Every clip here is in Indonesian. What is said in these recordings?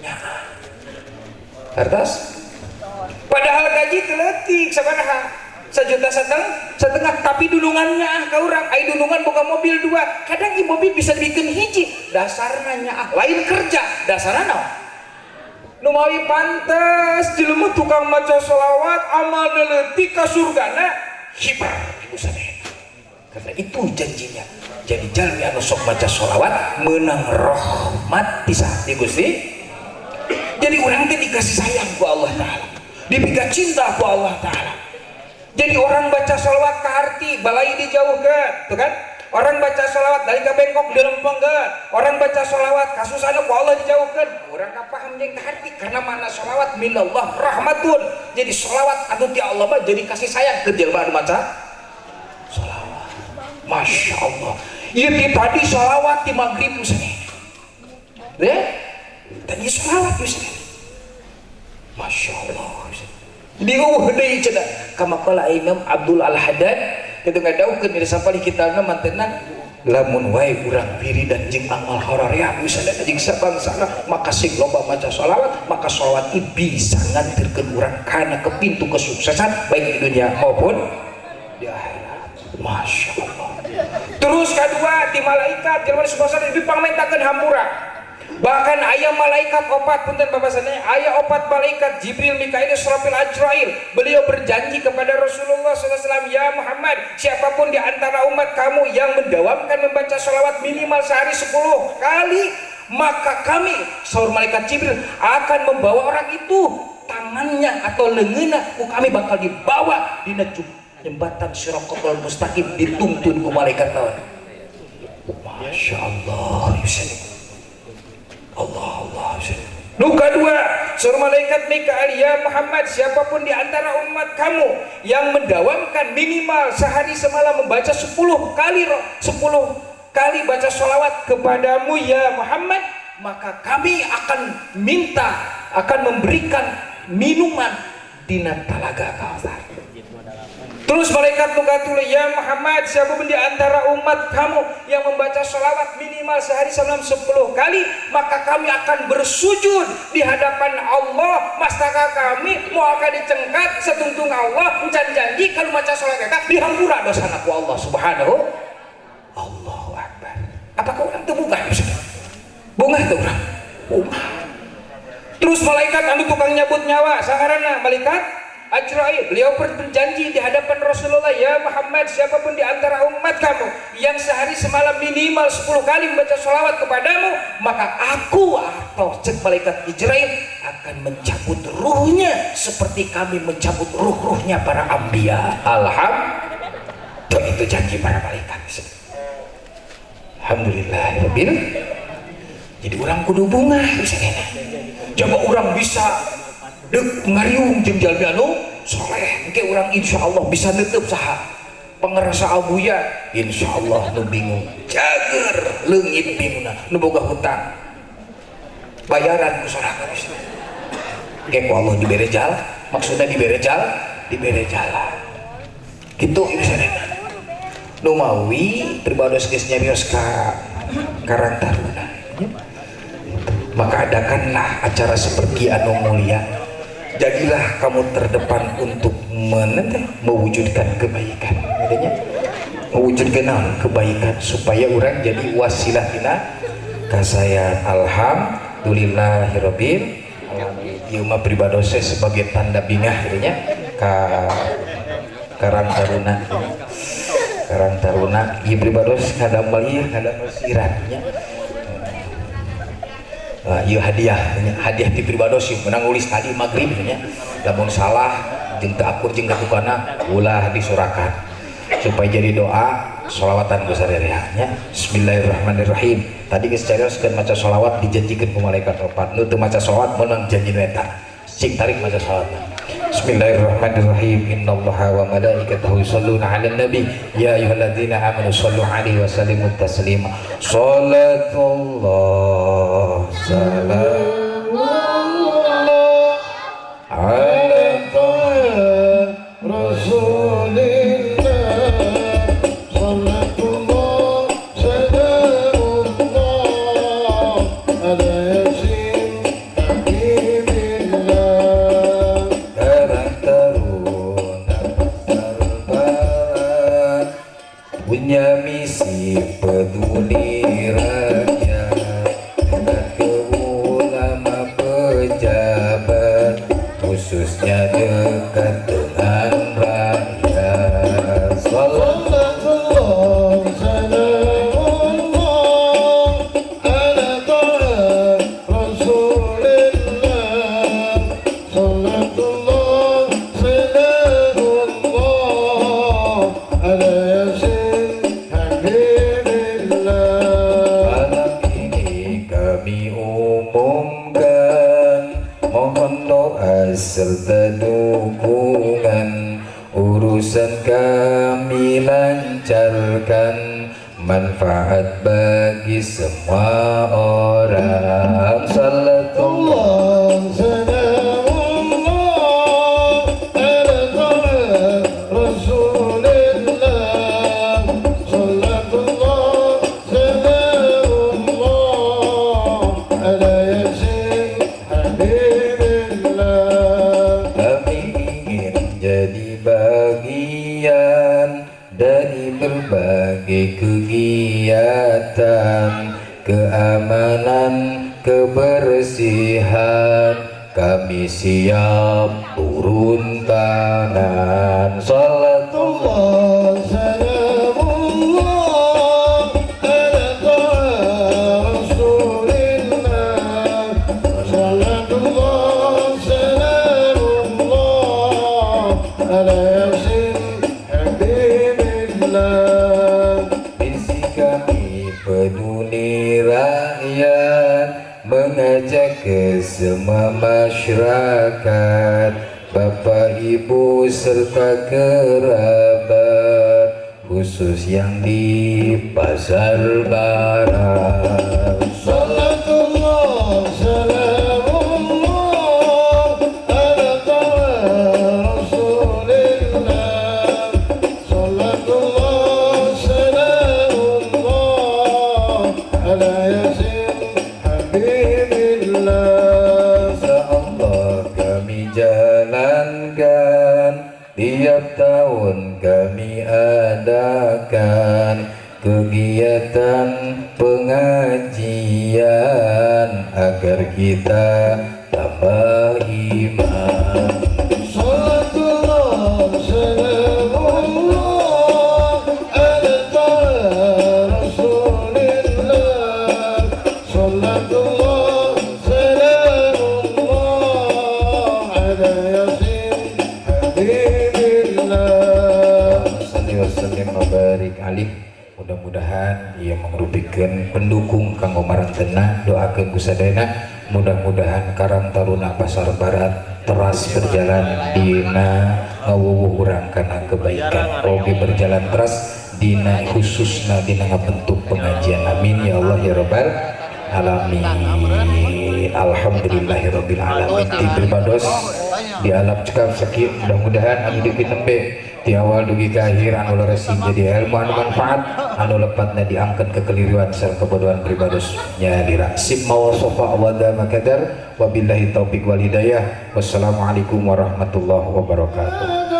nya hartas padahal gaji teletik sabaraha 1,5 juta tapi dulungannya ka urang ai dulungan boga mobil 2 kadang ieu mobil bisa dibikin hiji dasarna nya lain kerja dasarna naon nu mawi pantes jelema tukang maca sholawat amal leutik ka surgana hibar ibu sadaya karena itu janjinya jadi jalmi anu sok maca sholawat menang rahmat ti Gusti jadi urang teh dikasih sayang ku Allah taala dipiga cinta ku Allah taala jadi orang baca sholawat ke harti balai dijauhkan tuh kan orang baca sholawat dari ke bengkok dilempengkan orang baca sholawat kasusana ku Allah dijauhkan orang kapaham jeung ke harti karena mana sholawat minallah rahmatun jadi sholawat anu ti Allah mah jadi kasih sayang ke jelema anu maca sholawat Masya Allah ieu tadi sholawat di maghrib misalnya tadi sholawat misalnya Masya Allah diuh deui cenah kama qala Imam Abdul Al-Haddad itu ngadaukeun di sapali kitabna mantenna lamun wae urang diri dan jeung amal hararea misalnya jeung sabangsana maka sing loba maca sholawat maka sholawat itu bisa nganterkeun urang kana ke pintu kesuksesan baik di dunia maupun di akhirat Masya Allah terus kedua di malaikat jelema subhanahu dipangmentakeun hampura bahkan ayah malaikat opat punten babasana ayah opat malaikat Jibril, Mikail, Israfil, Ajrail beliau berjanji kepada Rasulullah SAW ya Muhammad siapapun di antara umat kamu yang mendawamkan membaca sholawat minimal sehari 10 kali maka kami saur malaikat Jibril akan membawa orang itu tangannya atau lengannya kami bakal dibawa di jembatan Shiratal Mustaqim dituntun ku malaikat lawan Masya Allah Allah nu kedua suruh malaikat Mikail ya Muhammad siapapun di antara umat kamu yang mendawamkan minimal sehari semalam membaca 10 kali baca sholawat kepadamu ya Muhammad maka kami akan memberikan minuman dina talaga Kautsar terus malaikat nugatule ya Muhammad siapapun di antara umat kamu yang membaca sholawat minimal sehari semalam 10 kali maka kami akan bersujud di hadapan Allah mastaka kami mau akan dicengkat setungtung Allah encan janji kalau baca sholawat eta dihampura dosana ku Allah subhanahu Allahu Akbar apakah orang itu bunga bunga itu orang bunga terus malaikat anu tukang nyabut nyawa saharana malaikat Ajrail, beliau berjanji di hadapan Rasulullah ya Muhammad siapapun di antara umat kamu yang sehari semalam minimal 10 kali membaca sholawat kepadamu maka aku atau cek malaikat Ajrail akan mencabut ruhnya seperti kami mencabut ruh-ruhnya para anbiya alhamdulillah itu janji para malaikat alhamdulillahirabbil jadi orang kudu bunga coba orang bisa dek ngariung jeung jalmi anu soleh engke urang insyaallah bisa neuteup saha pangerasa abuya insyaallah nu bingung jager leungit bingungna nu boga hutang bayaran ku sorangan engke ku Allah dibere jal maksudna dibere jal kitu ieu sadana nu mawi pribados geus nyarios ka Karang Taruna maka adakanlah acara seperti anu mulia jadilah kamu terdepan untuk mewujudkan kebaikan mewujudkan kebaikan supaya orang jadi wasilah tina kasaya alhamdulillahirabbil alamin ieu mah pribadose sebagai tanda bingah nya ka Karang Taruna ieu pribados kadamel ieu kadamel siratnya ieu hadiah ti pribados menang ulis tadi maghrib nya lamun salah jeung teu akur jeung katukana ulah disurakan supaya jadi doa sholawatan ku sarereha nya bismillahirrahmanirrahim tadi geus carioskeun maca sholawat dijanjikeun ku malaikat opat nu teu maca sholawat meunang janji eta sing tarik maca sholawatna bismillahirrahmanirrahim innallaha wa malaikatahu yusholluna 'alan nabi ya ayyuhalladzina amanu shollu 'alaihi wa sallimu taslima sholatullah salamullah 'ala rasulillah sholatullah salamullah 'ala yasin doa serta dukungan, urusan kami lancarkan, manfaat bagi semua orang. Salatullah salamullah ala taha rasulillah. Salatullah salamullah ala yasin habibillah. Kami ingin jadi bagian dari berbagai kegiatan keamanan, kebersihan, kami siap turun tangan. Salatullah salamullah ala taha rasulillah. Salatullah salamullah ala yasin habibillah. Misi kami peduli rakyat, mengajak ke semua masyarakat, Bapak Ibu serta kerabat, khusus yang di Pasar Barat. Salatullah salamullah ala taha rasulillah. Salatullah salamullah ala yasin habibillah. Seolah kami jalankan, tiap tahun kami adakan kegiatan pengajian agar kita tambah iman. Salatullah salamullah ala taha rasulillah. Salatullah salamullah ala yasin habibillah. Salli wa sallim wa barik alih. Mudah-mudahan ia merupakan pendukung kanggo marantena, doakeun kusadayana mudah-mudahan Karang Taruna Pasar Barat teras berjalan dina ngawuwuh urang kana kebaikan, oge berjalan teras dina khususna dina ngabentuk pengajian. Amin ya Allah ya rabbal alamin. Alhamdulillahirabbil alamin. Ti pribados di alam cekap sakit, mudah-mudahan anu deukeut nembe di awal dugi ke akhir anu leresin jadi ilmu anu manfaat, anu lepatna diangkat kekeliruan serta kebodohan pribados nyadira. Sip mawasofa awada makadar wabillahi taufiq wal hidayah. Wassalamualaikum warahmatullahi wabarakatuh.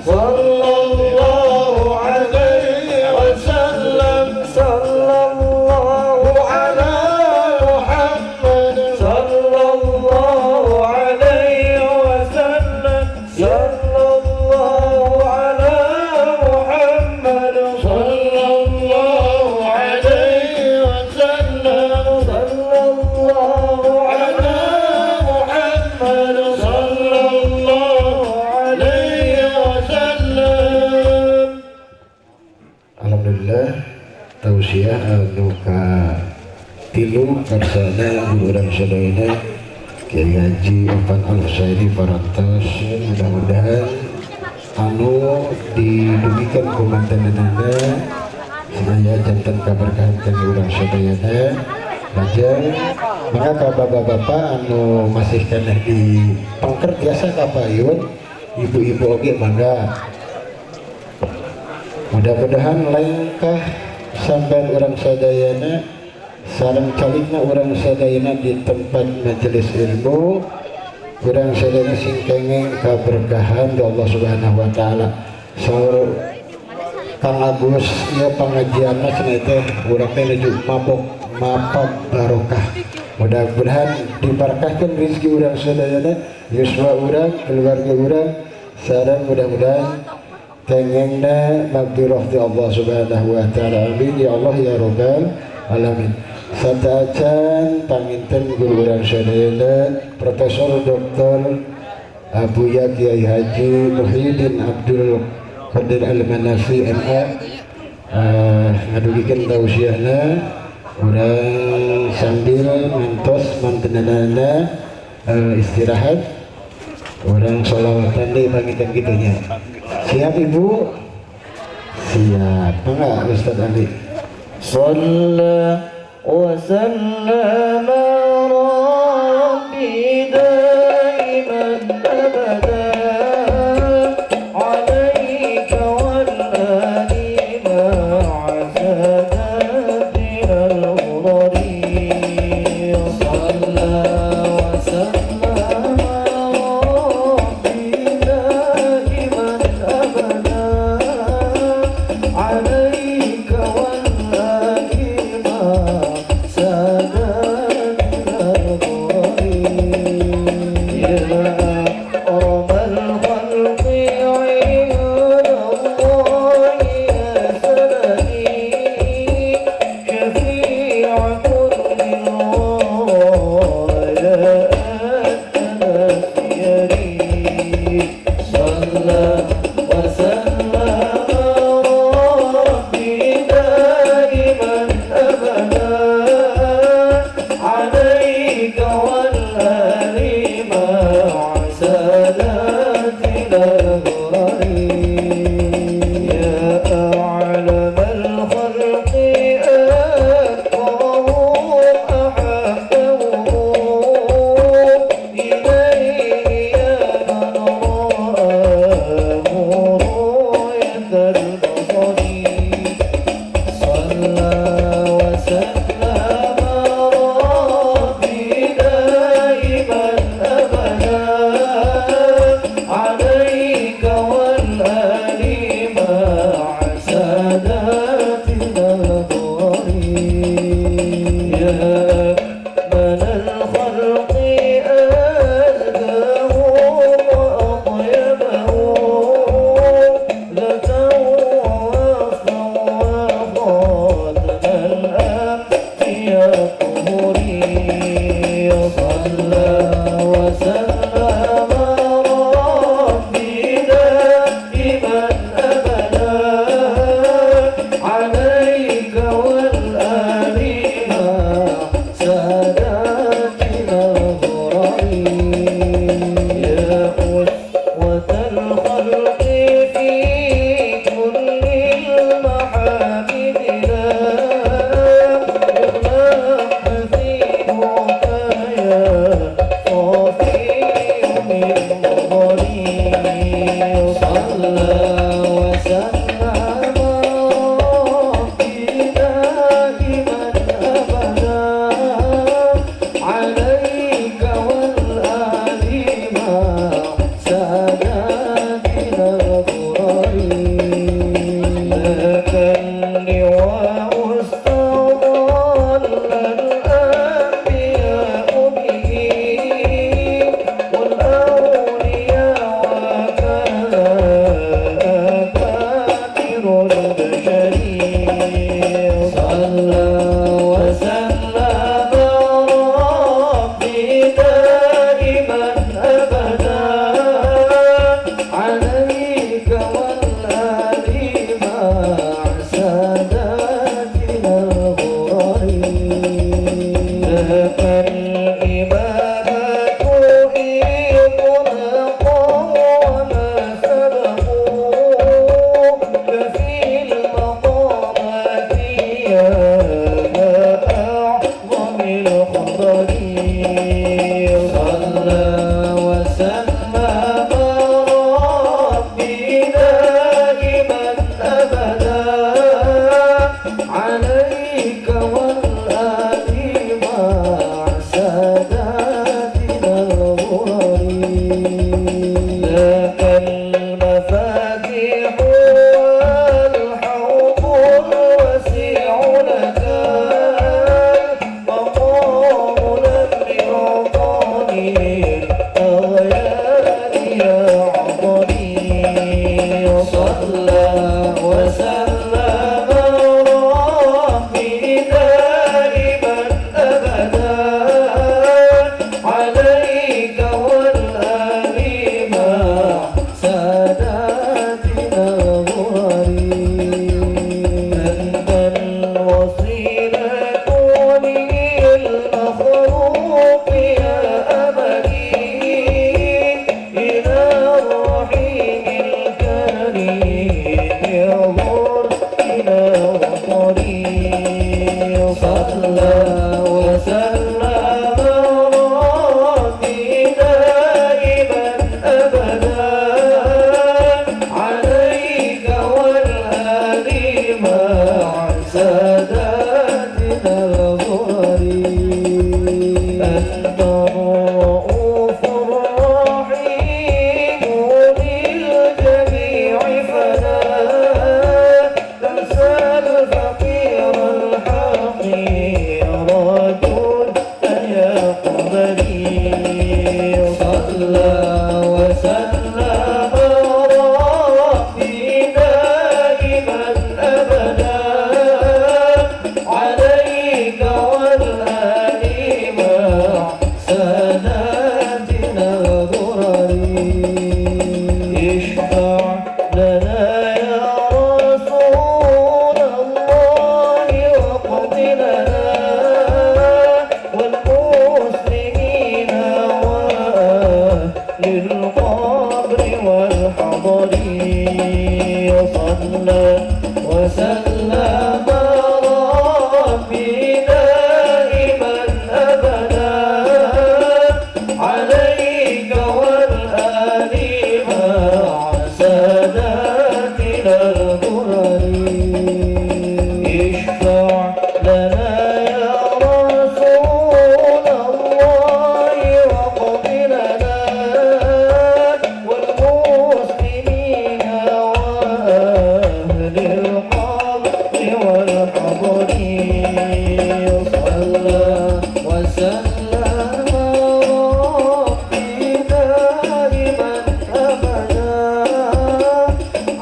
صلى الله عليه وسلم alhamdulillah tausiah anu ka tilu karsana guru urang sadayana Kiai Haji Irfan Al-Husaini parantos. Mudah-mudahan anu didugikan ku mantenanana saya jantan kaberkahan kami urang sadayana bajang maka ka bapak-bapak anu masih kena di pangker biasa ka payun ibu-ibu oge mangga. Mudah-mudahan langkah sampai orang sadayana sareng calikna orang sadayana di tempat majelis ilmu orang sadayana sing kenging kaberkahan dari Allah Subhanahu wa taala. Saur Kang Agus ya pengajianna cenah teh urang teh nuju mabok mapak barokah. Mudah-mudahan diberkahkan rezeki urang sadayana yuswa urang keluarga urang sareng mudah-mudahan kengengna magfirah ti Allah Subhanahu wa taala. Amin ya Allah ya rabbal alamin. Sataacan panginten guru urang sadayana Profesor Dr. Abuya Kiai Haji Muhyiddin Abdul Qadir Al-Manafi MA ngadugikeun tausiahna urang sambil ngantos mantenanana istirahat urang sholawatan deui panginten kitunya. Siap Ibu? Siap. Mangga Ustaz Ali. Shalla wa sallama rabbi daiman abada alaika wal ali ma'a sadatina al-ghurari. Shalla wa sallama rabbi daiman abada alaika wal ali ma'a sadatina al-ghurari. Ya rabbal khalqi ya Allah ya sanadi syafi'a kulli Shalla wa sallama rabbi daiman abada alaika wal ali ma'a sadatina al-ghurari. Ya a'lamal khalqi akrahum ahabbahum ilayhi ya man ra'ahu ru'yatal basari. Shalla wa sallama rabbi daiman abada alaika wal ali ma'a sadatina al-ghurari. Ya man al-khalqi azkahum wa atyabahum zakah وفوضت الأنبياء قبوري. صلى وسلم ربي دائما أبدا عليك والآل مع ساداتنا الغرر. يا أسوة الخلق في كل المحامد لا يغلق حسيبك يا صافي من نظري. صلى وسلم ربي دائما أبدا عليك والآل مع ساداتنا الغرر. لك اللواء استظل الأنبياء به والأولياء وكذا أكابر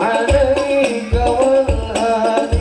عليك والآل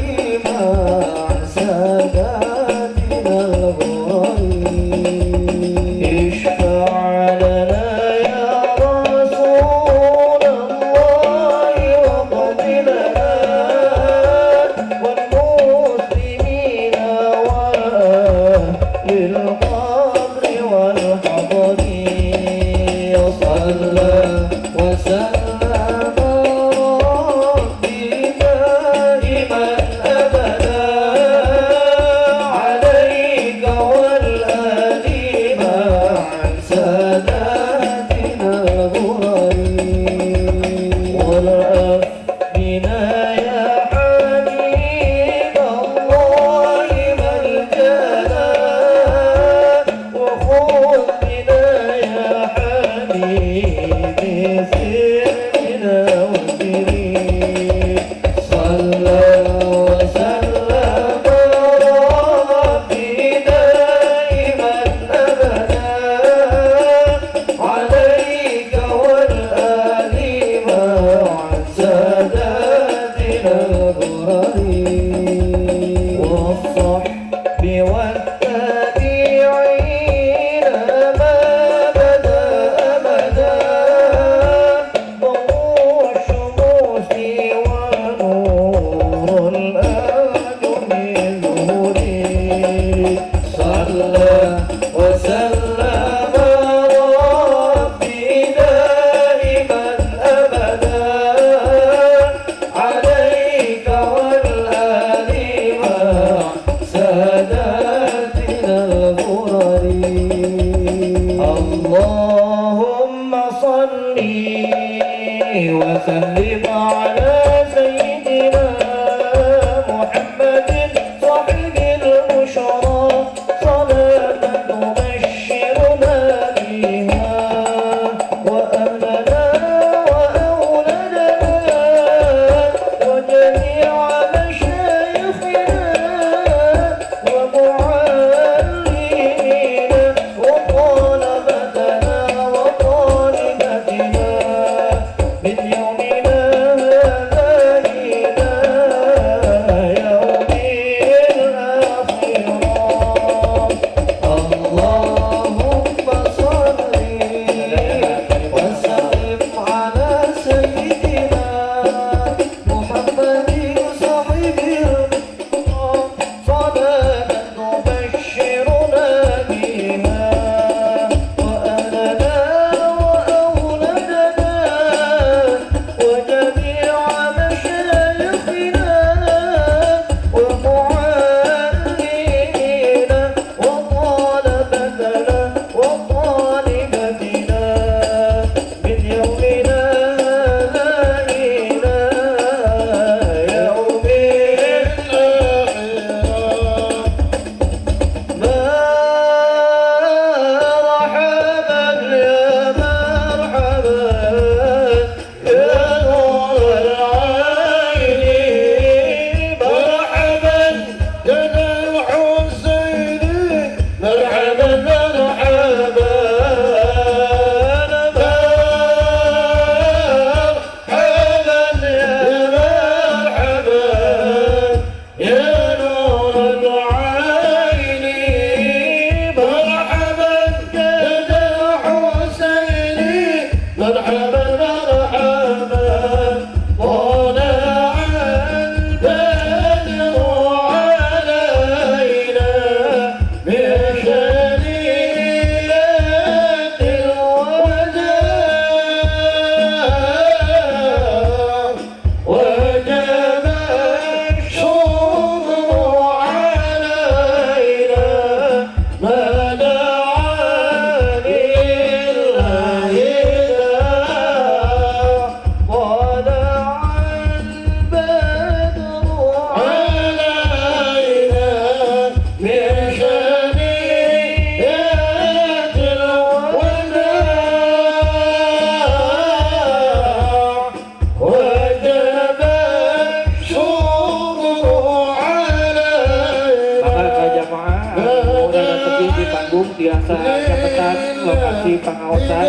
biasa catatan lokasi pangaosan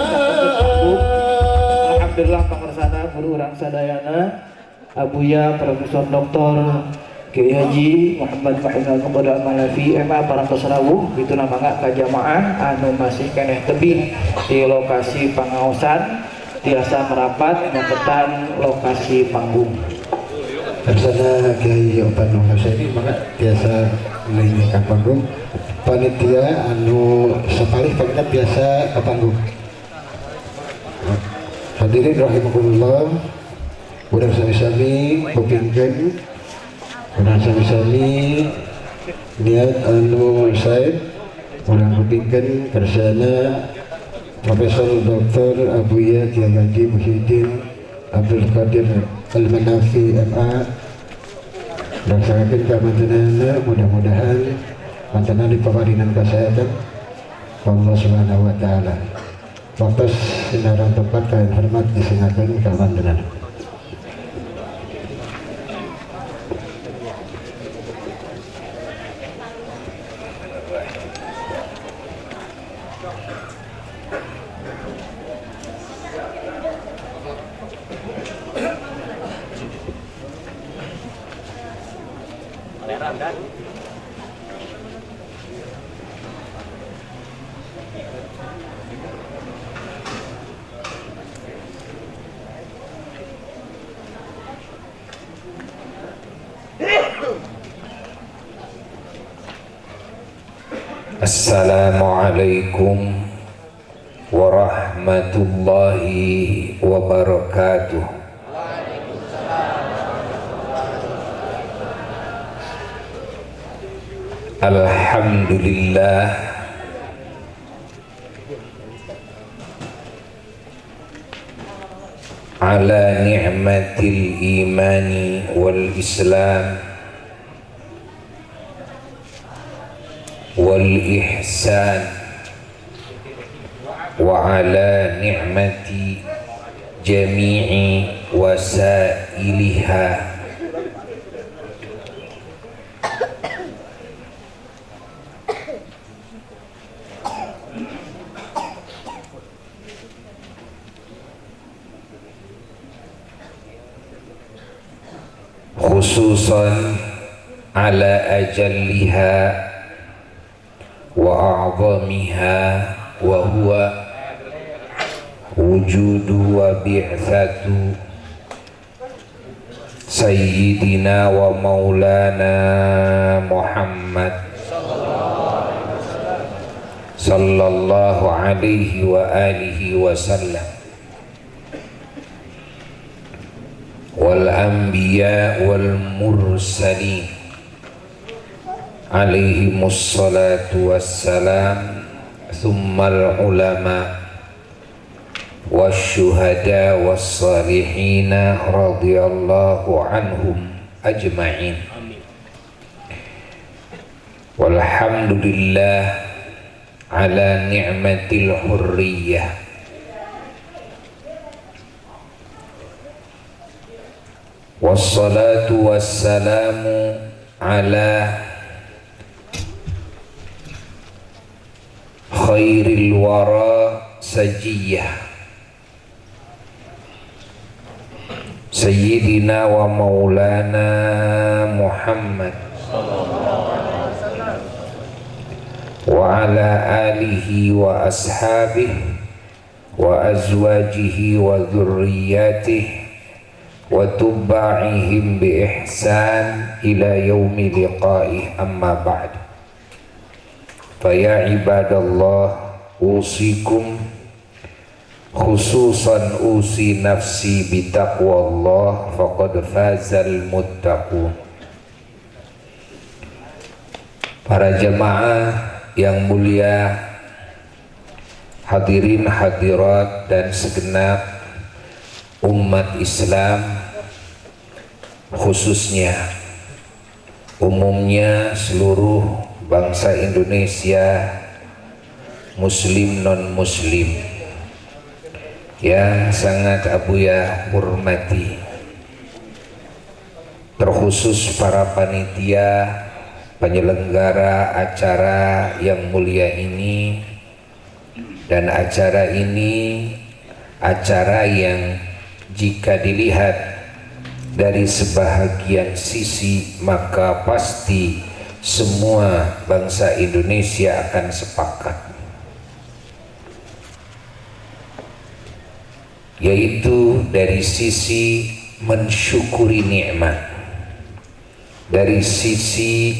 sampun panggung. Alhamdulillah pangersana guru urang sadayana Abuya Profesor Dr. Kiai Haji Muhammad Fahimah kepada Malafi MA Parantos Rawuh itu namanya kajamaah anu masih keneh tebing di lokasi pangaosan biasa merapat nyatetan lokasi panggung. Tersana Kiai Opan Hasani maka biasa lainnya ke panggung panitia anu sepalih panitia biasa ke panggung. Hadirin rahimakumullah, urang sami-sami kupingkeun urang sami-sami niat anu sae urang kupingkeun kersana Profesor Dr. Abuya Kiai Haji Muhyiddin Abdul Qadir Al-Manafi MA laksanakan kemantenana mudah-mudahan mantenan di pemarinan kesehatan Allah Subhanahu wa taala. Waktu sinaran tempat kain hormat disengakan kemantenan. Assalamualaikum warahmatullahi wabarakatuh. Alhamdulillah ala ni'matil imani wal islam wal ihsan wa ala ni'mati jami'i wasailiha. Khususan ala ajalliha wa a'zamiha wa huwa wujudu wa bi'thatu sayyidina wa maulana Muhammad sallallahu alaihi wa alihi wa sallam wal anbiya wal mursalin alaihimus salatu wassalam, thummal ulama wasyuhada wassalihina radhiyallahu anhum ajma'in. Walhamdulillah ala ni'matil hurriyah. Wassalatu wassalamu ala khairil wara sajiyah sayyidina wa maulana Muhammad wa ala alihi wa ashabihi wa azwajihi wa dhurriyyatihi wa tubba'ihim bi ihsan ila yaumi liqa'ih, amma ba'd. Fa ya ibadallah, usikum khususan usi nafsi bi taqwallah faqad fazal muttaqun. Para jemaah yang mulia, hadirin hadirat dan segenap umat Islam, khususnya umumnya seluruh bangsa Indonesia, muslim non muslim, yang sangat Abuya hormati, terkhusus para panitia penyelenggara acara yang mulia ini, dan acara ini acara yang jika dilihat dari sebahagian sisi maka pasti semua bangsa Indonesia akan sepakat, yaitu dari sisi mensyukuri nikmat, dari sisi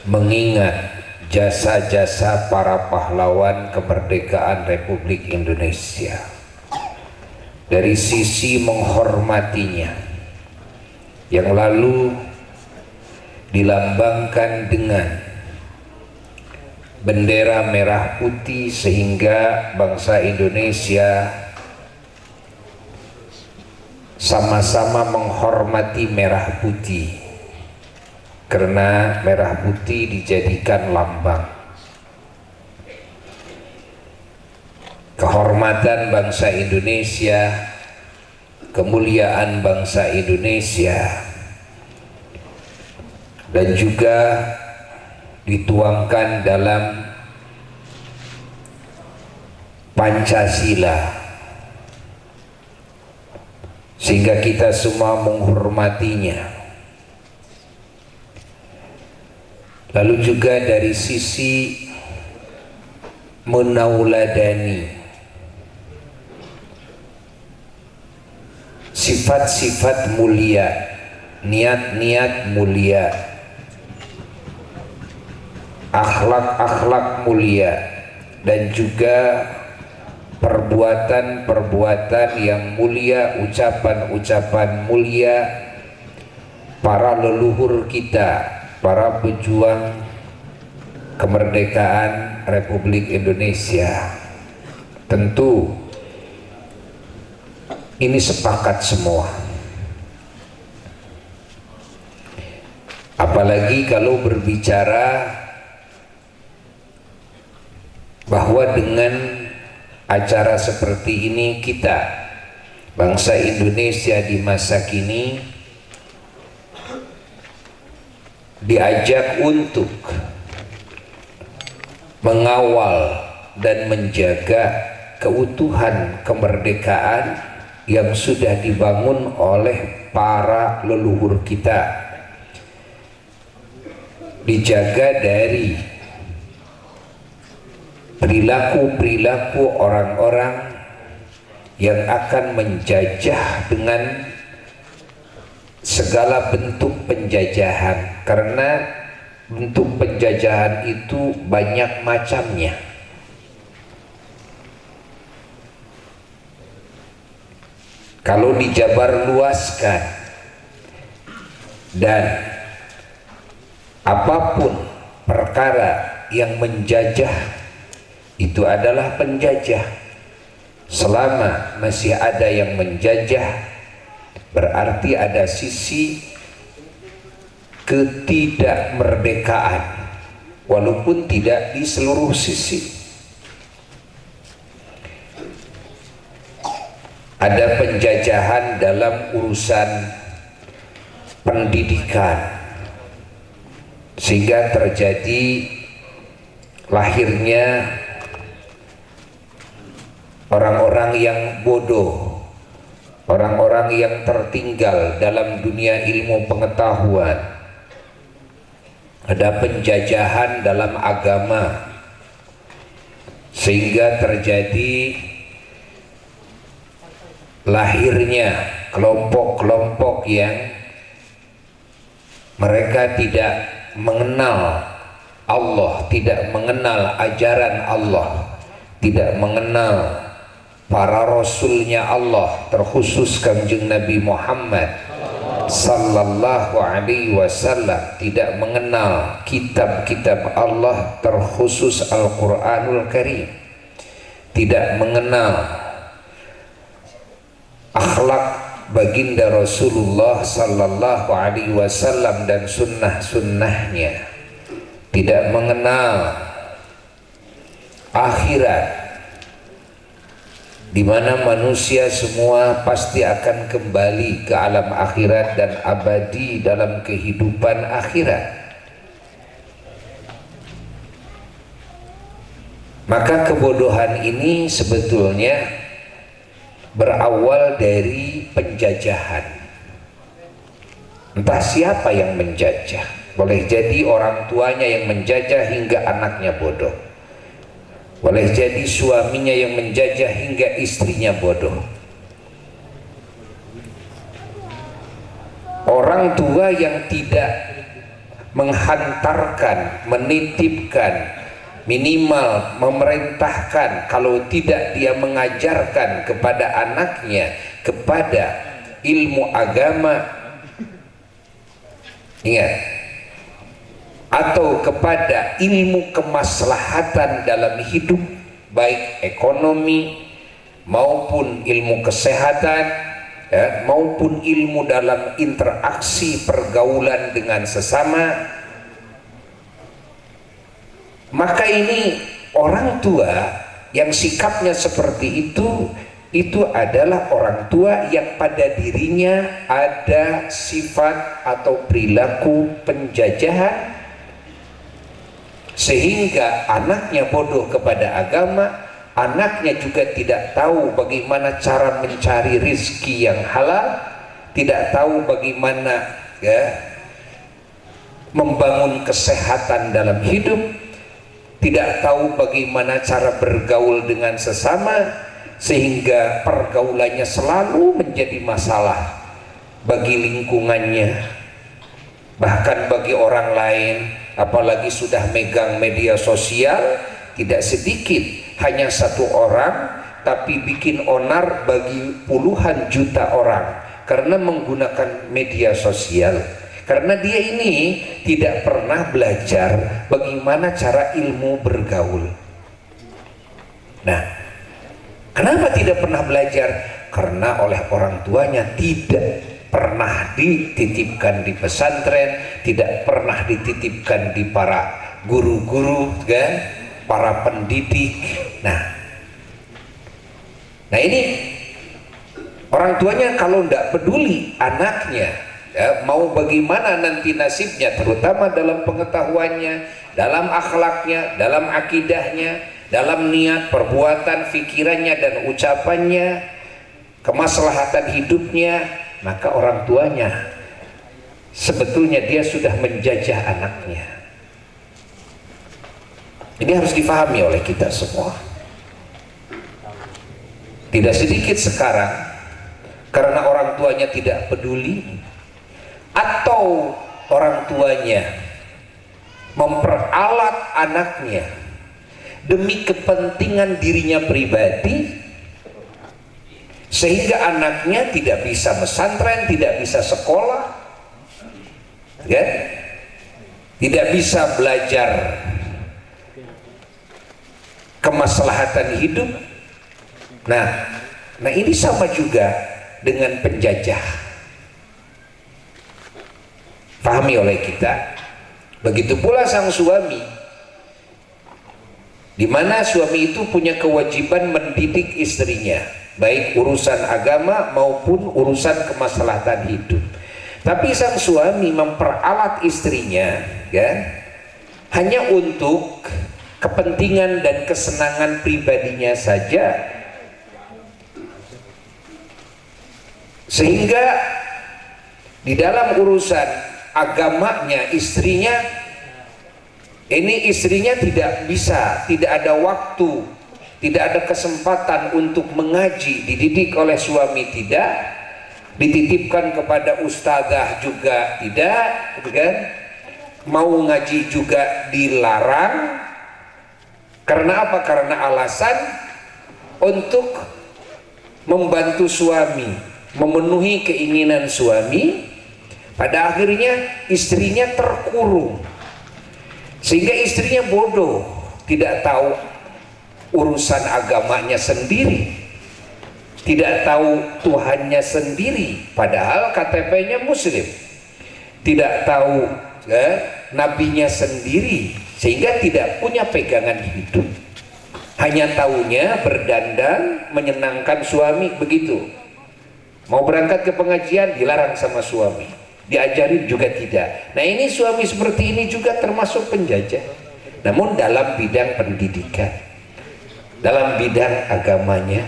mengingat jasa-jasa para pahlawan kemerdekaan Republik Indonesia, dari sisi menghormatinya yang lalu dilambangkan dengan bendera merah putih, sehingga bangsa Indonesia sama-sama menghormati merah putih, karena merah putih dijadikan lambang kehormatan bangsa Indonesia, kemuliaan bangsa Indonesia, dan juga dituangkan dalam Pancasila, sehingga kita semua menghormatinya. Lalu juga dari sisi menauladani sifat-sifat mulia, niat-niat mulia, akhlak-akhlak mulia, dan juga perbuatan-perbuatan yang mulia, ucapan-ucapan mulia para leluhur kita, para pejuang kemerdekaan Republik Indonesia. Tentu ini sepakat semua, apalagi kalau berbicara bahwa dengan acara seperti ini kita bangsa Indonesia di masa kini diajak untuk mengawal dan menjaga keutuhan kemerdekaan yang sudah dibangun oleh para leluhur kita, dijaga dari perilaku-perilaku orang-orang yang akan menjajah dengan segala bentuk penjajahan, karena bentuk penjajahan itu banyak macamnya. Kalau dijabar luaskan, dan apapun perkara yang menjajah itu adalah penjajah. Selama masih ada yang menjajah, berarti ada sisi ketidakmerdekaan, walaupun tidak di seluruh sisi. Ada penjajahan dalam urusan pendidikan, sehingga terjadi lahirnya orang-orang yang bodoh, orang-orang yang tertinggal dalam dunia ilmu pengetahuan. Ada penjajahan dalam agama, sehingga terjadi lahirnya kelompok-kelompok yang mereka tidak mengenal Allah, tidak mengenal ajaran Allah, tidak mengenal para rasulnya Allah, terkhusus Kanjeng Nabi Muhammad sallallahu alaihi wasallam, tidak mengenal kitab-kitab Allah, terkhusus Al-Quranul Karim, tidak mengenal akhlak baginda Rasulullah sallallahu alaihi wasallam dan sunnah-sunnahnya, tidak mengenal akhirat, di mana manusia semua pasti akan kembali ke alam akhirat dan abadi dalam kehidupan akhirat. Maka kebodohan ini sebetulnya berawal dari penjajahan. Entah siapa yang menjajah. Boleh jadi orang tuanya yang menjajah hingga anaknya bodoh. Boleh jadi suaminya yang menjajah hingga istrinya bodoh. Orang tua yang tidak menghantarkan, menitipkan, minimal memerintahkan, kalau tidak dia mengajarkan kepada anaknya kepada ilmu agama, ingat, atau kepada ilmu kemaslahatan dalam hidup, baik ekonomi maupun ilmu kesehatan, maupun ilmu dalam interaksi pergaulan dengan sesama, maka ini orang tua yang sikapnya seperti itu adalah orang tua yang pada dirinya ada sifat atau perilaku penjajahan, sehingga anaknya bodoh kepada agama, anaknya juga tidak tahu bagaimana cara mencari rizki yang halal, tidak tahu bagaimana membangun kesehatan dalam hidup, tidak tahu bagaimana cara bergaul dengan sesama, sehingga pergaulannya selalu menjadi masalah bagi lingkungannya, bahkan bagi orang lain. Apalagi sudah megang media sosial, tidak sedikit hanya satu orang tapi bikin onar bagi puluhan juta orang karena menggunakan media sosial. Karena dia ini tidak pernah belajar bagaimana cara ilmu bergaul. Nah, kenapa tidak pernah belajar? Karena oleh orang tuanya tidak pernah dititipkan di pesantren, tidak pernah dititipkan di para guru-guru, kan? Para pendidik. Nah ini orang tuanya kalau tidak peduli anaknya, mau bagaimana nanti nasibnya, terutama dalam pengetahuannya, dalam akhlaknya, dalam akidahnya, dalam niat, perbuatan, pikirannya dan ucapannya, kemaslahatan hidupnya, maka orang tuanya sebetulnya dia sudah menjajah anaknya. Ini harus difahami oleh kita semua. Tidak sedikit sekarang karena orang tuanya tidak peduli, atau orang tuanya memperalat anaknya demi kepentingan dirinya pribadi, sehingga anaknya tidak bisa pesantren, tidak bisa sekolah, ya, tidak bisa belajar kemaslahatan hidup. Nah ini sama juga dengan penjajah. Pahami oleh kita. Begitu pula sang suami, di mana suami itu punya kewajiban mendidik istrinya, baik urusan agama maupun urusan kemaslahatan hidup. Tapi sang suami memperalat istrinya, ya, hanya untuk kepentingan dan kesenangan pribadinya saja, sehingga di dalam urusan agamanya istrinya tidak bisa, tidak ada waktu, tidak ada kesempatan untuk mengaji, dididik oleh suami tidak, dititipkan kepada ustadzah juga tidak, kan? Mau ngaji juga dilarang. Karena apa? Karena alasan untuk membantu suami, memenuhi keinginan suami. Pada akhirnya istrinya terkurung, sehingga istrinya bodoh, tidak tahu urusan agamanya sendiri, tidak tahu Tuhannya sendiri, padahal KTP-nya muslim, tidak tahu nabinya sendiri, sehingga tidak punya pegangan hidup, hanya taunya berdandan menyenangkan suami. Begitu mau berangkat ke pengajian dilarang sama suami, diajarin juga tidak. Nah ini suami seperti ini juga termasuk penjajah, namun dalam bidang pendidikan. dalam bidang agamanya,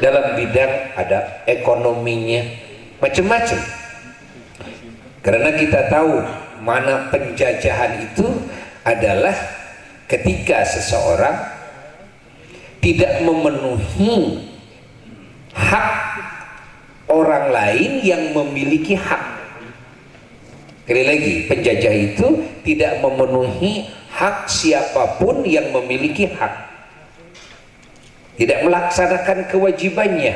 dalam bidang ada ekonominya, macam-macam. Karena kita tahu mana penjajahan itu adalah ketika seseorang tidak memenuhi hak orang lain yang memiliki hak. Sekali lagi, penjajah itu tidak memenuhi hak siapapun yang memiliki hak, tidak melaksanakan kewajibannya.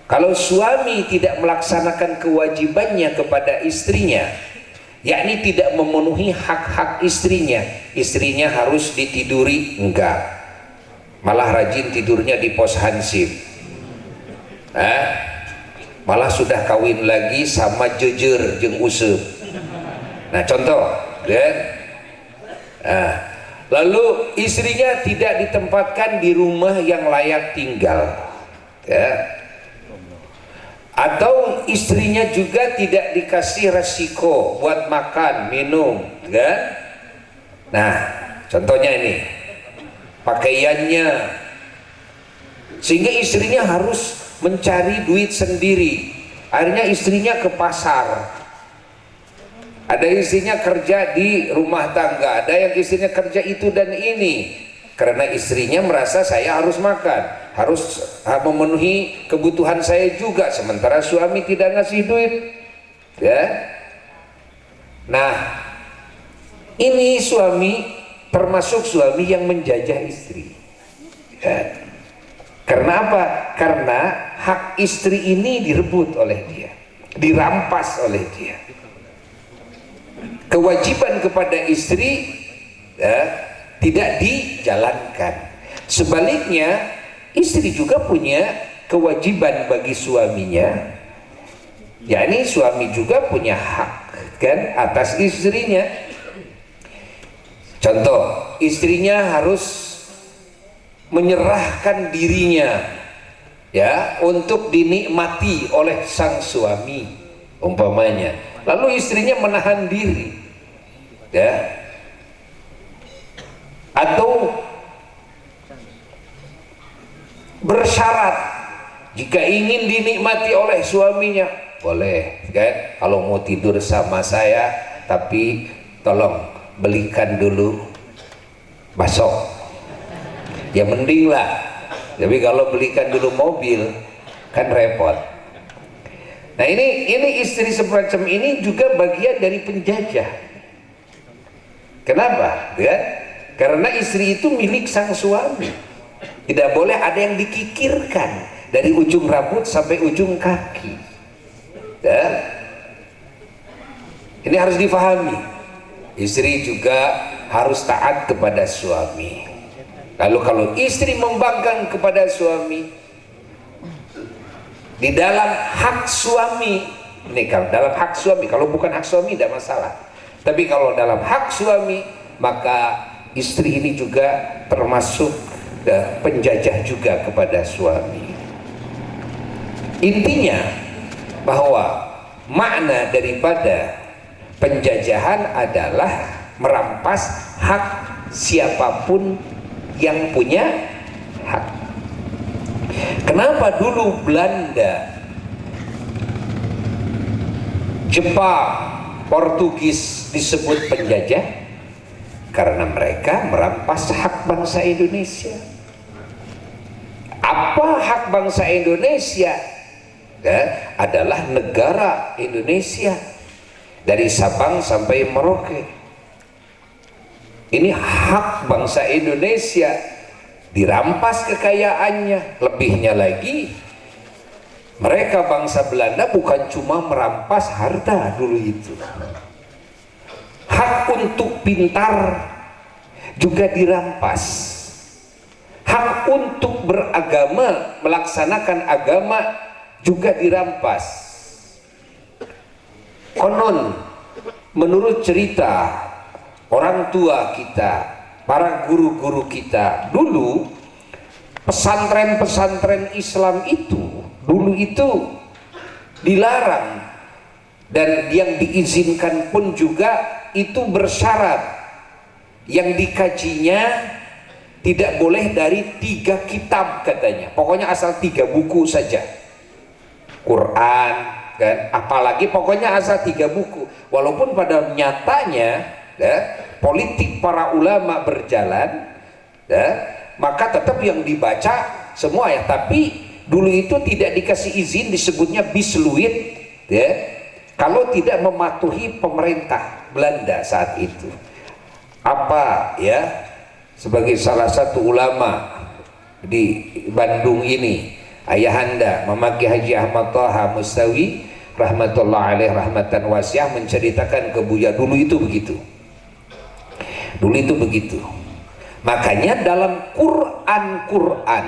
Kalau suami tidak melaksanakan kewajibannya kepada istrinya, yakni tidak memenuhi hak-hak istrinya, istrinya harus ditiduri, enggak, malah rajin tidurnya di pos hansip, malah sudah kawin lagi sama jejer jeung useup. Nah contoh kan, lalu istrinya tidak ditempatkan di rumah yang layak tinggal, ya. Atau istrinya juga tidak dikasih resiko buat makan, minum, kan? Nah, contohnya ini, pakaiannya, sehingga istrinya harus mencari duit sendiri. Akhirnya istrinya ke pasar. Ada istrinya kerja di rumah tangga, ada yang istrinya kerja itu dan ini. Karena istrinya merasa saya harus makan, harus memenuhi kebutuhan saya juga, sementara suami tidak ngasih duit, ya. Nah, ini suami, termasuk suami yang menjajah istri, ya. Karena apa? Karena hak istri ini direbut oleh dia, dirampas oleh dia. Kewajiban kepada istri, ya, tidak dijalankan. Sebaliknya, istri juga punya kewajiban bagi suaminya, yakni suami juga punya hak kan atas istrinya. Contoh, istrinya harus menyerahkan dirinya, ya, untuk dinikmati oleh sang suami umpamanya, lalu istrinya menahan diri, ya, atau bersyarat jika ingin dinikmati oleh suaminya boleh kan, kalau mau tidur sama saya tapi tolong belikan dulu bakso, ya mending lah. Tapi kalau belikan dulu mobil kan repot. Nah ini istri semacam ini juga bagian dari penjajah. Kenapa? Kan? Karena istri itu milik sang suami, tidak boleh ada yang dikikirkan dari ujung rambut sampai ujung kaki, ya. Ini harus difahami. Istri juga harus taat kepada suami. Lalu kalau istri membangkang kepada suami di dalam hak suami, ini kalau dalam hak suami, kalau bukan hak suami tidak masalah, tapi kalau dalam hak suami maka istri ini juga termasuk penjajah juga kepada suami. Intinya bahwa makna daripada penjajahan adalah merampas hak siapapun yang punya hak. Kenapa dulu Belanda, Jepang, Portugis disebut penjajah? Karena mereka merampas hak bangsa Indonesia. Apa hak bangsa Indonesia? Ya, adalah negara Indonesia dari Sabang sampai Merauke. Ini hak bangsa Indonesia, dirampas kekayaannya. Lebihnya lagi, mereka bangsa Belanda bukan cuma merampas harta dulu itu, hak untuk pintar juga dirampas, hak untuk beragama, melaksanakan agama juga dirampas. Konon menurut cerita orang tua kita, para guru-guru kita dulu, pesantren-pesantren Islam itu dulu itu dilarang, dan yang diizinkan pun juga itu bersyarat yang dikajinya tidak boleh dari 3 kitab katanya, pokoknya asal 3 buku saja, Quran kan, apalagi pokoknya asal 3 buku. Walaupun pada nyatanya ya, politik para ulama berjalan ya, maka tetap yang dibaca semua ya, tapi dulu itu tidak dikasih izin, disebutnya bisluit ya, kalau tidak mematuhi pemerintah Belanda saat itu. Apa ya, sebagai salah satu ulama di Bandung ini, ayahanda Memaki Haji Ahmad Thaha Mustawi rahmatullah alaih rahmatan wasiah menceritakan ke Buya, dulu itu begitu, dulu itu begitu. Makanya dalam Quran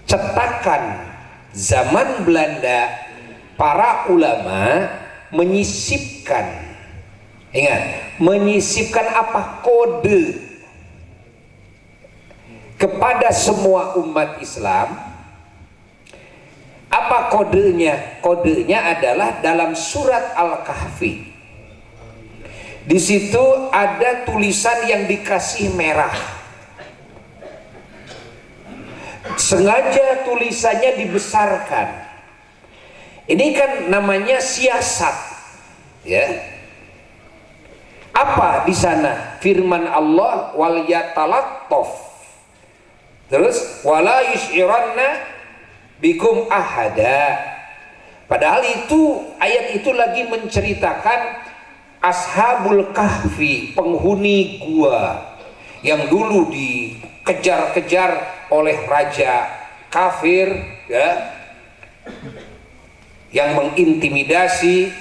cetakan zaman Belanda, para ulama menyisipkan, ingat, menyisipkan apa? Kode kepada semua umat Islam. Apa kodenya? Kodenya adalah dalam surat Al-Kahfi. Di situ ada tulisan yang dikasih merah. Sengaja tulisannya dibesarkan. Ini kan namanya siasat, ya. Apa di sana? Firman Allah, wal yatalattaf. Terus wala yus'iranna bikum ahada. Padahal itu ayat itu lagi menceritakan Ashabul Kahfi, penghuni gua yang dulu dikejar-kejar oleh raja kafir ya, yang mengintimidasi,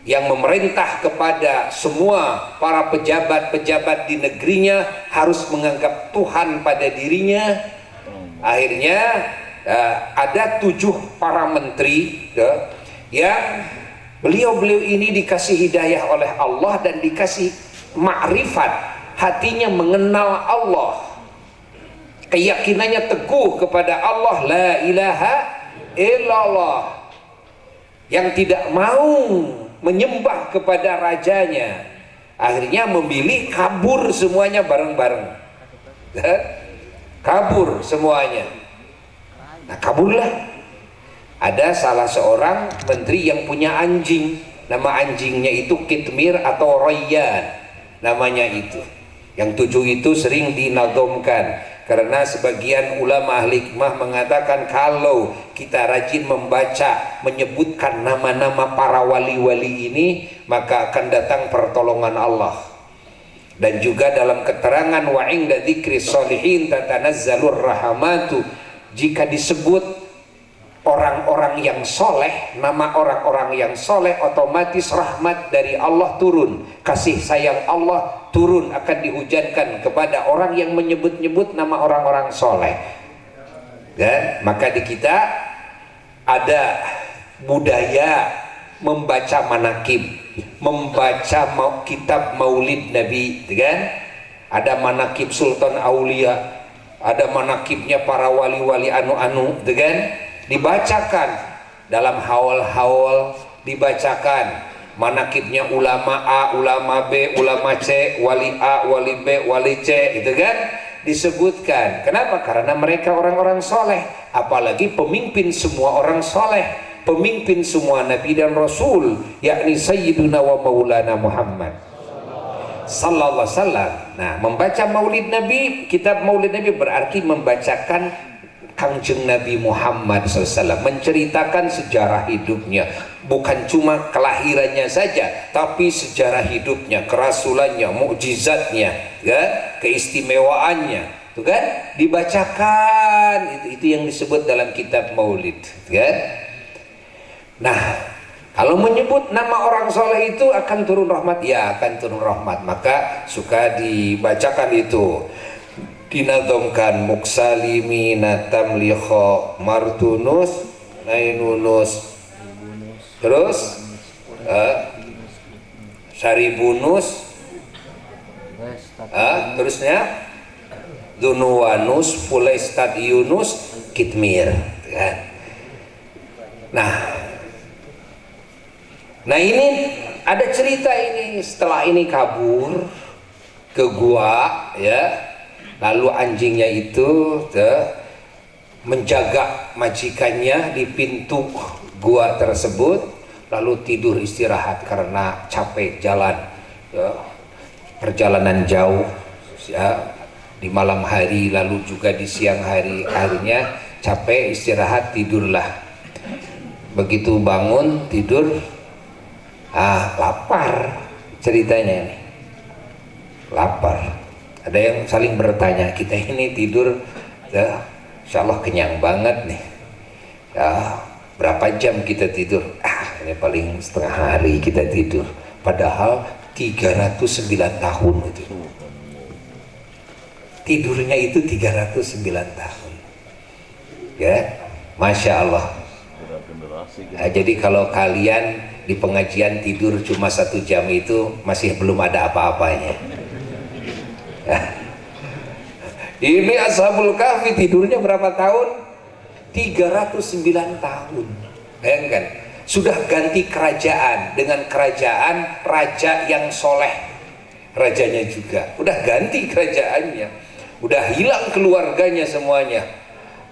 yang memerintah kepada semua para pejabat-pejabat di negerinya harus menganggap Tuhan pada dirinya. Akhirnya ada 7 para menteri ya, yang beliau-beliau ini dikasih hidayah oleh Allah dan dikasih ma'rifat, hatinya mengenal Allah, keyakinannya teguh kepada Allah, la ilaha illallah, yang tidak mau menyembah kepada rajanya. Akhirnya memilih kabur semuanya bareng-bareng, kabur semuanya. Nah, kaburlah. Ada salah seorang menteri yang punya anjing, nama anjingnya itu Kitmir atau Rayyan, namanya itu. Yang 7 itu sering dinadomkan karena sebagian ulama ahli hikmah mengatakan kalau kita rajin membaca menyebutkan nama-nama para wali-wali ini, maka akan datang pertolongan Allah. Dan juga dalam keterangan wa inda dzikri sholihin tatanazzalur rahmatu, jika disebut orang-orang yang soleh, nama orang-orang yang soleh, otomatis rahmat dari Allah turun, kasih sayang Allah turun, akan dihujankan kepada orang yang menyebut-nyebut nama orang-orang soleh. Dan maka di kita ada budaya membaca manakib, membaca kitab Maulid Nabi, kan? Ada manakib Sultan Aulia, ada manakibnya para wali-wali anu-anu, kan? Dibacakan dalam haul-haul, dibacakan manakibnya ulama A, ulama B, ulama C, wali A, wali B, wali C, itu kan disebutkan. Kenapa? Karena mereka orang-orang soleh, apalagi pemimpin semua orang soleh, pemimpin semua nabi dan rasul, yakni Sayyiduna wa Maulana Muhammad sallallahu alaihi wasallam. Nah, membaca Maulid Nabi, kitab Maulid Nabi berarti membacakan Kangjeng Nabi Muhammad SAW, menceritakan sejarah hidupnya, bukan cuma kelahirannya saja, tapi sejarah hidupnya, kerasulannya, mukjizatnya, ya, keistimewaannya, itu kan dibacakan. Itu yang disebut dalam kitab Maulid, kan? Nah, kalau menyebut nama orang soleh itu akan turun rahmat, ya akan turun rahmat, maka suka dibacakan itu. Dinadomkan muksalimi natamliho martunus nainunus, terus saribunus, terusnya dunuwanus pulaistat yunus kitmir, kan? Nah ini ada cerita ini, setelah ini kabur ke gua, ya, Lalu anjingnya itu menjaga majikannya di pintu gua tersebut, lalu tidur istirahat karena capek jalan, perjalanan jauh ya, di malam hari lalu juga di siang hari. Akhirnya capek istirahat, tidurlah. Begitu bangun tidur, lapar ceritanya nih, lapar. Ada yang saling bertanya, kita ini tidur ya, insya Allah kenyang banget nih ya, berapa jam kita tidur? Ini paling setengah hari kita tidur, padahal 309 tahun itu tidurnya, itu 309 tahun ya, Masya Allah. Jadi kalau kalian di pengajian tidur cuma 1 jam itu masih belum ada apa-apanya. Ini Ashabul Kahfi tidurnya berapa tahun? 309 tahun. Bayangkan, sudah ganti kerajaan dengan kerajaan raja yang soleh. Rajanya juga udah ganti kerajaannya, udah hilang keluarganya semuanya,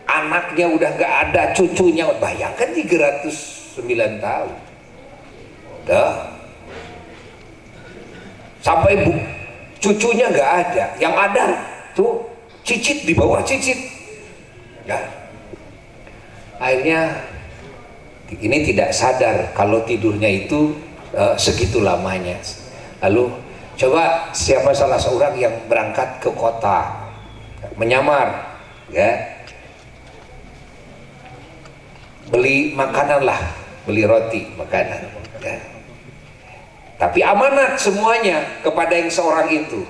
anaknya udah gak ada, cucunya. Bayangkan 309 tahun sampai cucunya gak ada, yang ada tuh cicit di bawah cicit ya. Akhirnya ini tidak sadar kalau tidurnya itu segitu lamanya. Lalu coba siapa salah seorang yang berangkat ke kota menyamar ya, beli makanan lah, beli roti, makanan ya. Tapi amanat semuanya kepada yang seorang itu.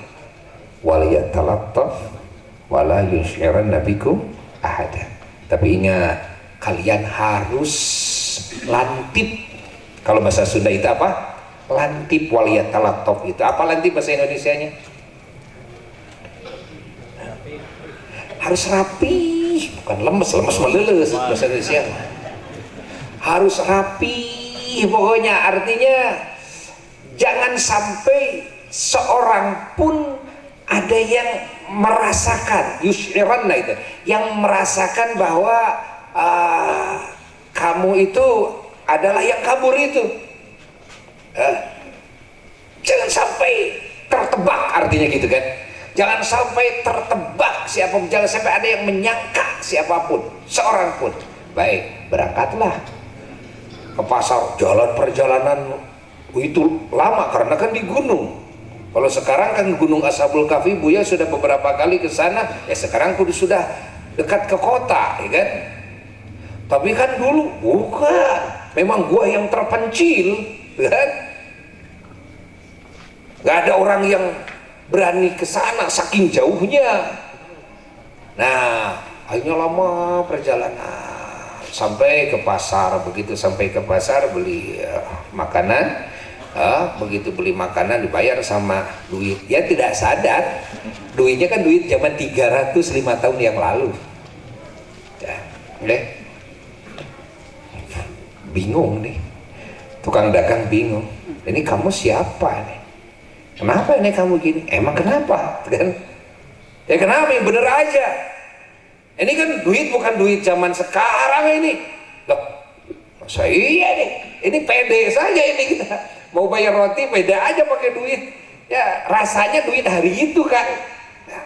Waliyatalattaf wala yusy'iranna bikum ahada. Tapi ingat, kalian harus lantip. Kalau bahasa Sunda itu apa? Lantip. Waliyatalattaf itu apa lantip bahasa Indonesianya? Harus rapi, bukan lemes, lemes meleles bahasa Indonesia. Harus rapi, pokoknya artinya jangan sampai seorang pun ada yang merasakan, yusy'iranna itu, yang merasakan bahwa kamu itu adalah yang kabur itu. Jangan sampai tertebak, artinya gitu kan. Jangan sampai tertebak siapapun, jangan sampai ada yang menyangka siapapun, seorang pun. Baik, berangkatlah ke pasar. Jalan perjalanan itu lama karena kan di gunung. Kalau sekarang kan Gunung Ashabul Kahfi, Buya sudah beberapa kali ke sana. Ya sekarang sudah dekat ke kota, ya kan? Tapi kan dulu bukan, memang gua yang terpencil, kan? Gak ada orang yang berani ke sana saking jauhnya. Nah, akhirnya lama perjalanan sampai ke pasar. Begitu sampai ke pasar beli makanan. Begitu beli makanan dibayar sama duit, ya tidak sadar duitnya kan duit zaman 305 tahun yang lalu ya, bingung nih tukang dagang, bingung, ini kamu siapa nih, kenapa ini kamu gini, emang kenapa kan ya, kenapa, yang bener aja, ini kan duit bukan duit zaman sekarang ini loh, masa iya nih, ini pede saja ini kita mau bayar roti, beda aja pakai duit ya, rasanya duit hari itu kan ya.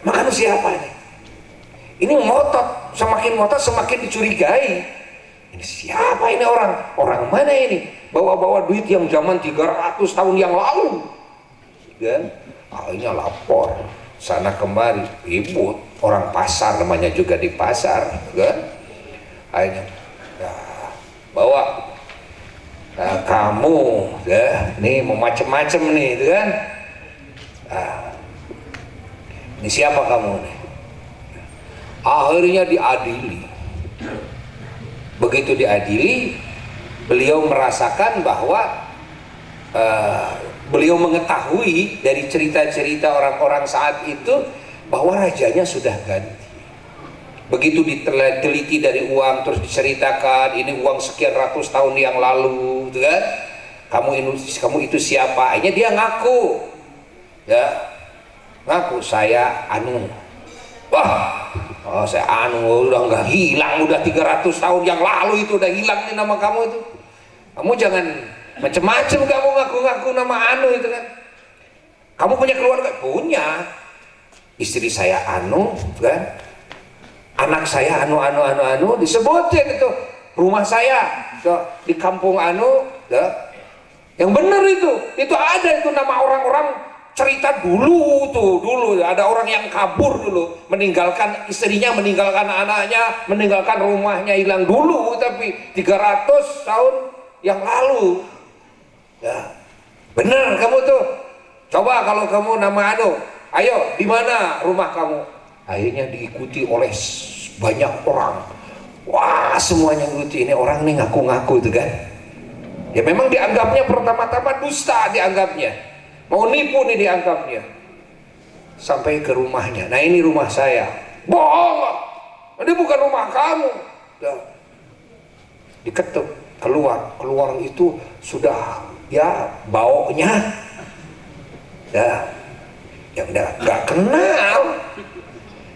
Makanya siapa nih ini ngotot, semakin ngotot semakin dicurigai, ini siapa ini orang mana ini bawa-bawa duit yang zaman 300 tahun yang lalu kan. Akhirnya lapor sana kemari, ribut, orang pasar namanya juga di pasar kan. Akhirnya ya, bawa kamu ya, nih mau macem-macem nih itu kan. Ini siapa kamu nih? Akhirnya diadili. Begitu diadili, beliau merasakan bahwa beliau mengetahui dari cerita-cerita orang-orang saat itu bahwa rajanya sudah ganti. Begitu diteliti dari uang, terus diceritakan ini uang sekian ratus tahun yang lalu, gitu kan? Kamu itu siapa? Akhirnya dia ngaku, ya. ngaku saya anu. Wah, oh, saya anu udah nggak hilang, udah 300 tahun yang lalu itu udah hilang nih nama kamu itu. Kamu jangan macem-macem kamu ngaku-ngaku nama anu itu kan. Kamu punya keluarga? Punya. Istri saya anu kan, anak saya anu disebutin itu. Rumah saya di kampung anu yang bener itu ada itu nama orang-orang cerita dulu tuh, dulu ada orang yang kabur dulu, meninggalkan istrinya, meninggalkan anaknya, meninggalkan rumahnya, hilang dulu, tapi 300 tahun yang lalu ya. Bener kamu tuh, coba kalau kamu nama anu, ayo di mana rumah kamu? Akhirnya diikuti oleh banyak orang. Wah, semuanya ngikuti, ini orang nih ngaku-ngaku itu kan. Ya memang dianggapnya pertama-tama dusta, dianggapnya mau nipu nih dianggapnya. Sampai ke rumahnya, nah ini rumah saya. Bohong, ini bukan rumah kamu. Diketuk, keluar itu sudah ya baunya ya udah nggak kenal.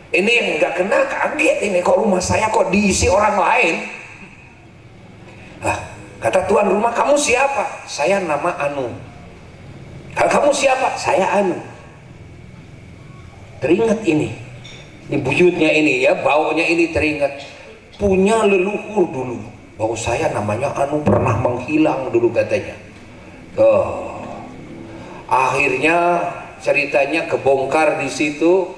Ini yang nggak kenal kaget, ini kok rumah saya kok diisi orang lain. Kata tuan rumah, kamu siapa? Saya nama Anu. Kamu siapa? Saya Anu. Teringat ini buyutnya ini ya, baunya ini teringat. Punya leluhur dulu, bau saya namanya Anu, pernah menghilang dulu katanya. Akhirnya ceritanya kebongkar di situ.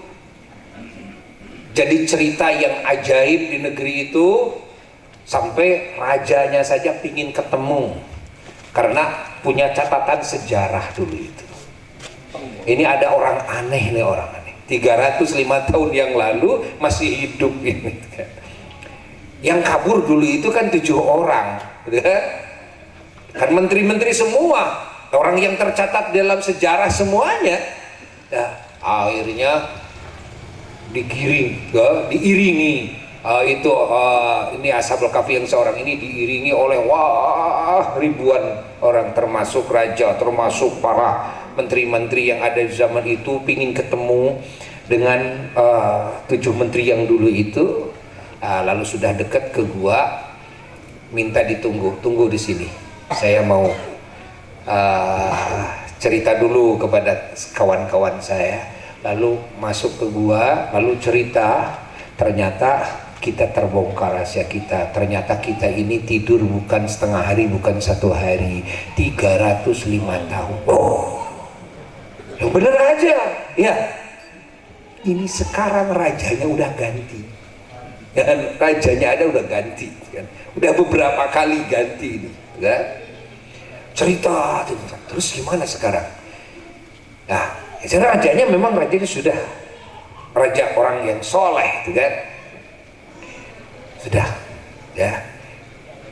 Jadi cerita yang ajaib di negeri itu, sampai rajanya saja pingin ketemu karena punya catatan sejarah dulu itu. Ini ada orang aneh nih, orang aneh 305 tahun yang lalu masih hidup ini kan. Yang kabur dulu itu kan 7 orang kan, menteri-menteri semua, orang yang tercatat dalam sejarah semuanya ya. Akhirnya diiringi ini Ashabul Kahfi yang seorang ini diiringi oleh ribuan orang, termasuk raja, termasuk para menteri-menteri yang ada di zaman itu, pingin ketemu dengan 7 menteri yang dulu itu. Lalu sudah dekat ke gua, minta tunggu di sini, saya mau cerita dulu kepada kawan-kawan saya. Lalu masuk ke gua, lalu cerita, ternyata kita terbongkar rahasia kita. Ternyata kita ini tidur bukan setengah hari, bukan 1 hari, 305 tahun. Oh, yang bener aja ya. Ini sekarang rajanya udah ganti kan, rajanya ada udah ganti kan, udah beberapa kali ganti ini kan. Cerita terus gimana sekarang? Nah, rajanya memang rajanya sudah raja orang yang soleh itu kan, sudah ya.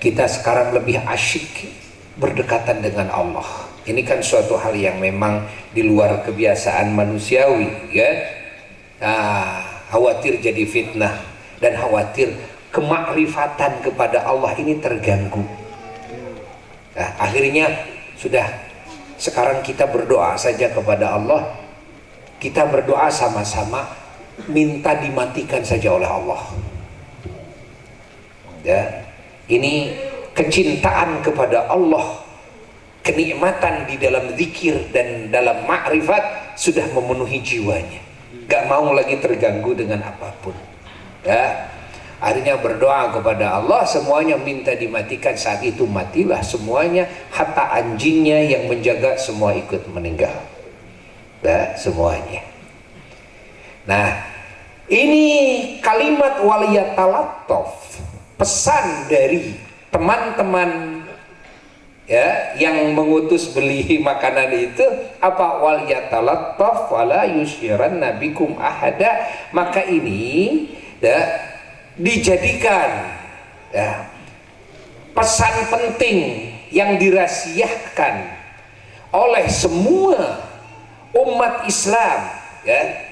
Kita sekarang lebih asyik berdekatan dengan Allah. Ini kan suatu hal yang memang di luar kebiasaan manusiawi ya. Khawatir jadi fitnah dan khawatir kemakrifatan kepada Allah ini terganggu. Nah, akhirnya sudah, sekarang kita berdoa saja kepada Allah. Kita berdoa sama-sama, minta dimatikan saja oleh Allah ya. Ini kecintaan kepada Allah, kenikmatan di dalam zikir dan dalam makrifat sudah memenuhi jiwanya, gak mau lagi terganggu dengan apapun ya. Akhirnya berdoa kepada Allah, semuanya minta dimatikan. Saat itu matilah semuanya, hatta anjingnya yang menjaga semua ikut meninggal ya, semuanya. Nah, ini kalimat waliyatalattaf, pesan dari teman-teman ya yang mengutus beli makanan itu apa? Waliyatalattaf wala yusyiranna bikum ahada. Maka ini ya dijadikan ya pesan penting yang dirahasiakan oleh semua umat Islam ya.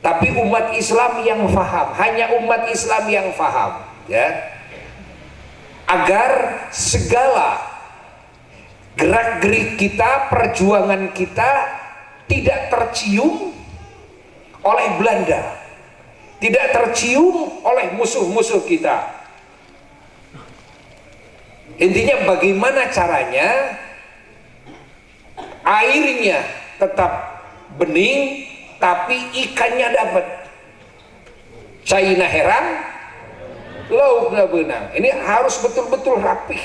Tapi umat Islam yang faham, hanya umat Islam yang faham ya, agar segala gerak-gerik kita, perjuangan kita tidak tercium oleh Belanda, tidak tercium oleh musuh-musuh kita. Intinya bagaimana caranya airnya tetap bening tapi ikannya dapat. China heran, lauknya benang. Ini harus betul-betul rapih.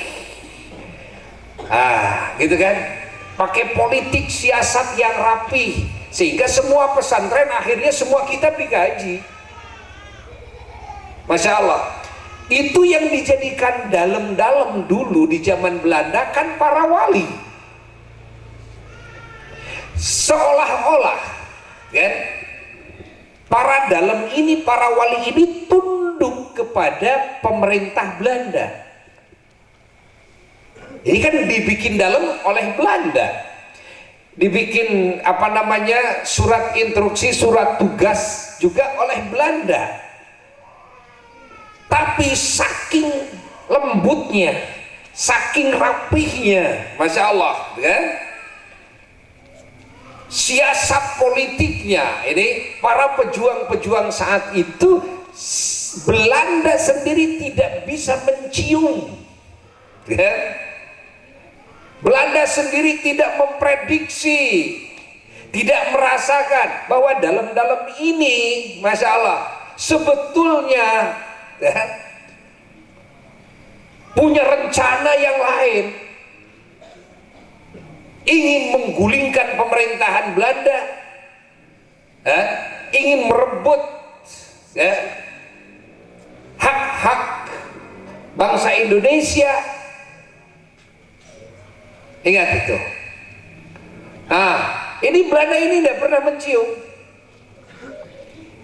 Gitu kan? Pakai politik siasat yang rapih sehingga semua pesantren akhirnya semua kitab dikaji. Masya Allah. Itu yang dijadikan dalam-dalam dulu di zaman Belanda kan para wali. Seolah-olah kan para dalam ini, para wali ini tunduk kepada pemerintah Belanda. Ini kan dibikin dalam oleh Belanda. Dibikin apa namanya, surat instruksi, surat tugas juga oleh Belanda. Tapi saking lembutnya, saking rapihnya, Masya Allah kan? Siasat politiknya, ini para pejuang-pejuang saat itu Belanda sendiri tidak bisa mencium kan? Belanda sendiri tidak memprediksi, tidak merasakan bahwa dalam-dalam ini, Masya Allah, sebetulnya punya rencana yang lain, ingin menggulingkan pemerintahan Belanda, ingin merebut hak-hak bangsa Indonesia. Ingat itu. Ini Belanda ini tidak pernah mencium.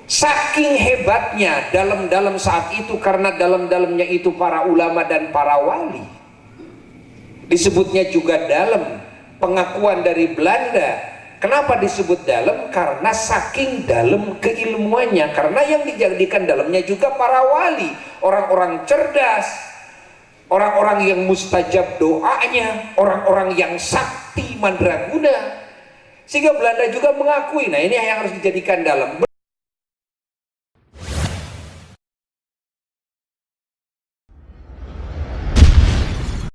Saking hebatnya dalam saat itu, karena dalamnya itu para ulama dan para wali. Disebutnya juga dalam, pengakuan dari Belanda. Kenapa disebut dalam? Karena saking dalam keilmuannya. Karena yang dijadikan dalamnya juga para wali, orang-orang cerdas, orang-orang yang mustajab doanya, orang-orang yang sakti mandraguna. Sehingga Belanda juga mengakui. Nah, ini yang harus dijadikan dalam.